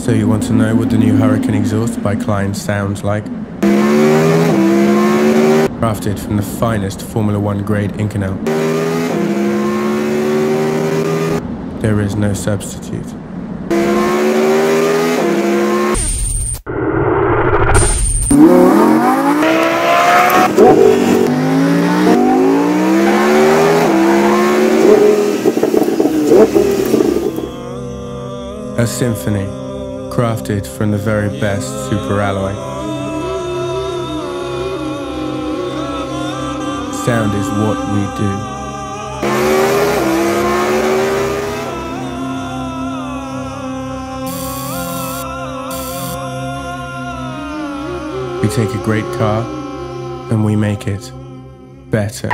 So you want to know what the new Huracan exhaust by Kline sounds like? Crafted from the finest Formula 1 grade Inconel. There is no substitute. A symphony, crafted from the very best superalloy. Sound is what we do. We take a great car and we make it better.